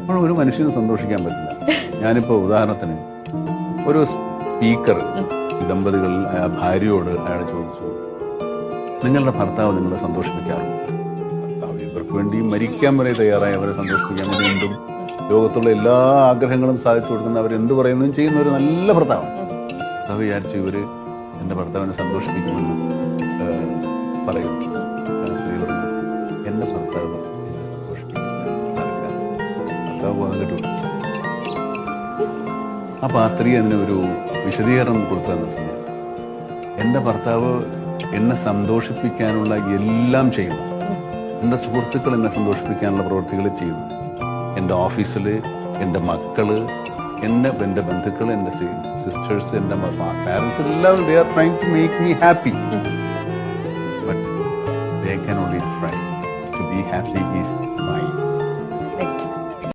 അപ്പോൾ ഒരു മനുഷ്യന് സന്തോഷിക്കാൻ പറ്റില്ല. ഞാനിപ്പോൾ ഉദാഹരണത്തിന് ഒരു സ്പീക്കർ ദമ്പതികൾ ഭാര്യയോട് അയാൾ ചോദിച്ചു, നിങ്ങളുടെ ഭർത്താവ് നിങ്ങളെ സന്തോഷിപ്പിക്കാറുണ്ട്? ഭർത്താവ് ഇവർക്ക് വേണ്ടി മരിക്കാൻ വരെ തയ്യാറായി അവരെ സന്തോഷിപ്പിക്കാൻ വേണ്ടി എന്തും ലോകത്തുള്ള എല്ലാ ആഗ്രഹങ്ങളും സാധിച്ചു കൊടുക്കുന്ന അവരെന്ത് പറയുന്നതും ചെയ്യുന്ന ഒരു നല്ല ഭർത്താവാണ്. ഭർത്താവ് വിചാരിച്ചു ഇവർ എൻ്റെ ഭർത്താവിനെ സന്തോഷിപ്പിക്കുമെന്ന് പറയും. സ്ത്രീ പറഞ്ഞു, എൻ്റെ ഭർത്താവ് ഭർത്താവ് പോകുന്നത് കേട്ടു. അപ്പോൾ ആ സ്ത്രീ അതിന് ഒരു വിശദീകരണം കൊടുത്തതെന്ന് വെച്ചാൽ, എൻ്റെ ഭർത്താവ് എന്നെ സന്തോഷിപ്പിക്കാനുള്ള എല്ലാം ചെയ്യുന്നു. എൻ്റെ സുഹൃത്തുക്കൾ എന്നെ സന്തോഷിപ്പിക്കാനുള്ള പ്രവൃത്തികൾ ചെയ്യുന്നു. എൻ്റെ ഓഫീസിൽ എൻ്റെ മക്കൾ, എൻ്റെ ബന്ധുക്കൾ, എൻ്റെ സിസ്റ്റേഴ്സ്, എൻ്റെ പാരൻസ് എല്ലാവരും they are trying to make me happy. But they can only try to be happy is